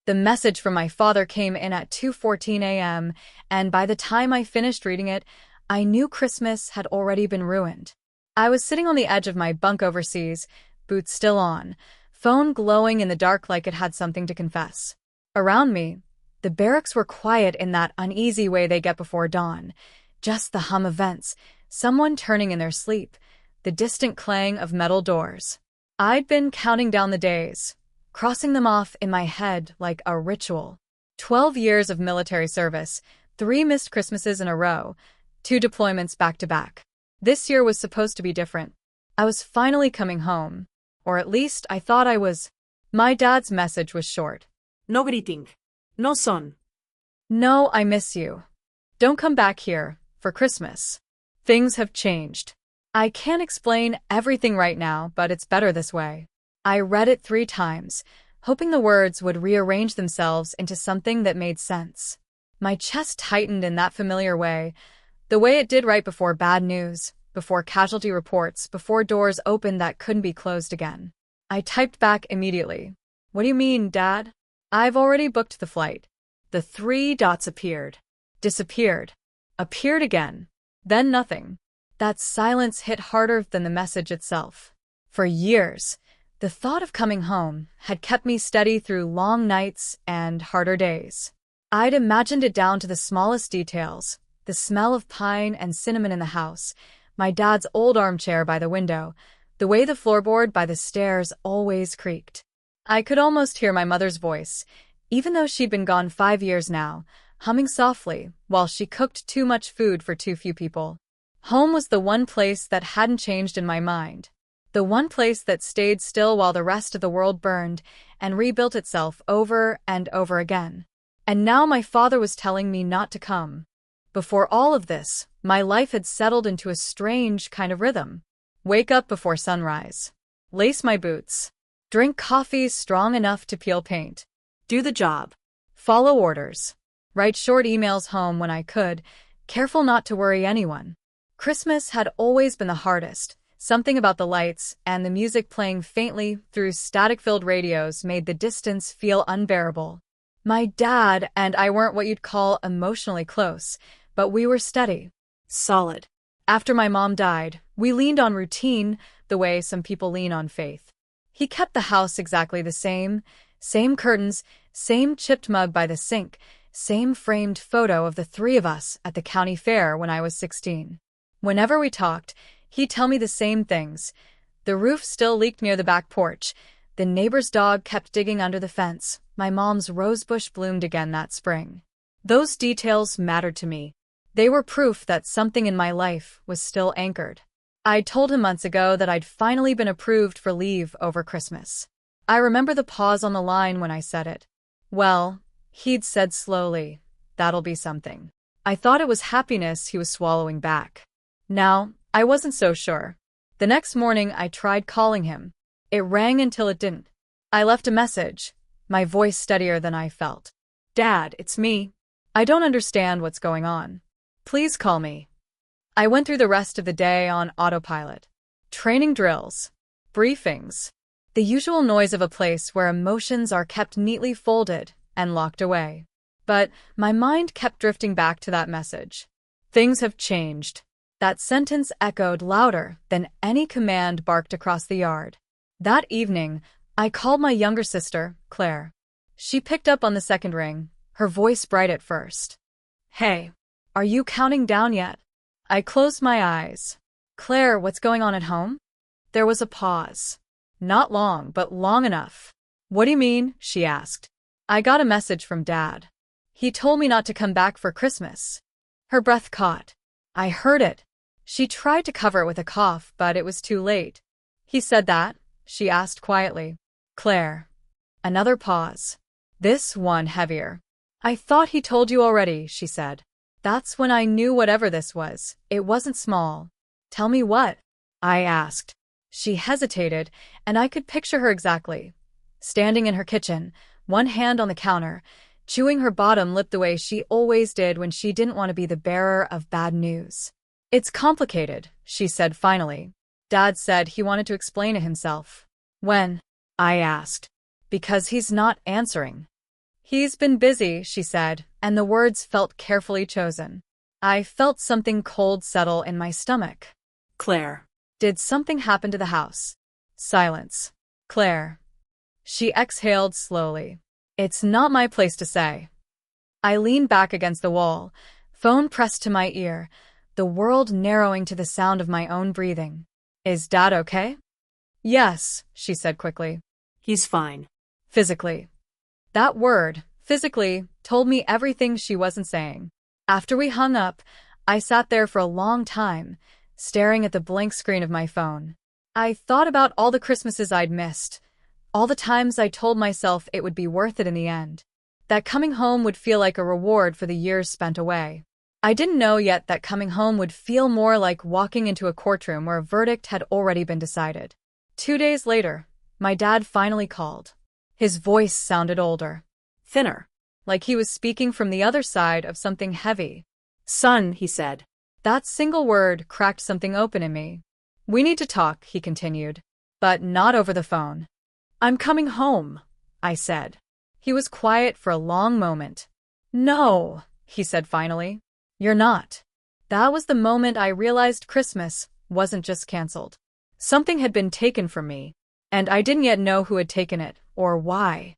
The message from my father came in at 2:14 a.m., and by the time I finished reading it, I knew Christmas had already been ruined. I was sitting on the edge of my bunk overseas, boots still on, phone glowing in the dark like it had something to confess. Around me, the barracks were quiet in that uneasy way they get before dawn. Just the hum of vents, someone turning in their sleep, the distant clang of metal doors. I'd been counting down the days, crossing them off in my head like a ritual. 12 years of military service, 3 missed Christmases in a row, 2 deployments back to back. This year was supposed to be different. I was finally coming home. Or at least I thought I was. My dad's message was short. No greeting. No son. No, I miss you. Don't come back here for Christmas. Things have changed. I can't explain everything right now, but it's better this way. I read it 3 times, hoping the words would rearrange themselves into something that made sense. My chest tightened in that familiar way, the way it did right before bad news, before casualty reports, before doors opened that couldn't be closed again. I typed back immediately. What do you mean, Dad? I've already booked the flight. The 3 dots appeared, disappeared, appeared again, then nothing. That silence hit harder than the message itself. For years, the thought of coming home had kept me steady through long nights and harder days. I'd imagined it down to the smallest details, the smell of pine and cinnamon in the house, my dad's old armchair by the window, the way the floorboard by the stairs always creaked. I could almost hear my mother's voice, even though she'd been gone 5 years now, humming softly while she cooked too much food for too few people. Home was the one place that hadn't changed in my mind. The one place that stayed still while the rest of the world burned and rebuilt itself over and over again. And now my father was telling me not to come. Before all of this, my life had settled into a strange kind of rhythm. Wake up before sunrise. Lace my boots. Drink coffee strong enough to peel paint. Do the job. Follow orders. Write short emails home when I could, careful not to worry anyone. Christmas had always been the hardest. Something about the lights and the music playing faintly through static-filled radios made the distance feel unbearable. My dad and I weren't what you'd call emotionally close, but we were steady. Solid. After my mom died, we leaned on routine the way some people lean on faith. He kept the house exactly the same curtains, same chipped mug by the sink, same framed photo of the 3 of us at the county fair when I was 16. Whenever we talked, he'd tell me the same things. The roof still leaked near the back porch. The neighbor's dog kept digging under the fence. My mom's rosebush bloomed again that spring. Those details mattered to me. They were proof that something in my life was still anchored. I'd told him months ago that I'd finally been approved for leave over Christmas. I remember the pause on the line when I said it. Well, he'd said slowly, that'll be something. I thought it was happiness he was swallowing back. Now, I wasn't so sure. The next morning, I tried calling him. It rang until it didn't. I left a message, my voice steadier than I felt. Dad, it's me. I don't understand what's going on. Please call me. I went through the rest of the day on autopilot. Training drills. Briefings. The usual noise of a place where emotions are kept neatly folded and locked away. But my mind kept drifting back to that message. Things have changed. That sentence echoed louder than any command barked across the yard. That evening, I called my younger sister, Claire. She picked up on the second ring, her voice bright at first. Hey, are you counting down yet? I closed my eyes. Claire, what's going on at home? There was a pause. Not long, but long enough. What do you mean? She asked. I got a message from Dad. He told me not to come back for Christmas. Her breath caught. I heard it. She tried to cover it with a cough, but it was too late. He said that? She asked quietly. Claire. Another pause. This one heavier. I thought he told you already, she said. That's when I knew whatever this was, it wasn't small. Tell me what? I asked. She hesitated, and I could picture her exactly. Standing in her kitchen, one hand on the counter, chewing her bottom lip the way she always did when she didn't want to be the bearer of bad news. It's complicated, she said finally. Dad said he wanted to explain it himself. When? I asked. Because he's not answering. He's been busy, she said, and the words felt carefully chosen. I felt something cold settle in my stomach. Claire. Did something happen to the house? Silence. Claire. She exhaled slowly. It's not my place to say. I leaned back against the wall, phone pressed to my ear, the world narrowing to the sound of my own breathing. Is Dad okay? Yes, she said quickly. He's fine. Physically. That word, physically, told me everything she wasn't saying. After we hung up, I sat there for a long time, staring at the blank screen of my phone. I thought about all the Christmases I'd missed, all the times I told myself it would be worth it in the end, that coming home would feel like a reward for the years spent away. I didn't know yet that coming home would feel more like walking into a courtroom where a verdict had already been decided. 2 days later, my dad finally called. His voice sounded older. Thinner. Like he was speaking from the other side of something heavy. Son, he said. That single word cracked something open in me. We need to talk, he continued. But not over the phone. I'm coming home, I said. He was quiet for a long moment. No, he said finally. You're not. That was the moment I realized Christmas wasn't just canceled. Something had been taken from me, and I didn't yet know who had taken it or why.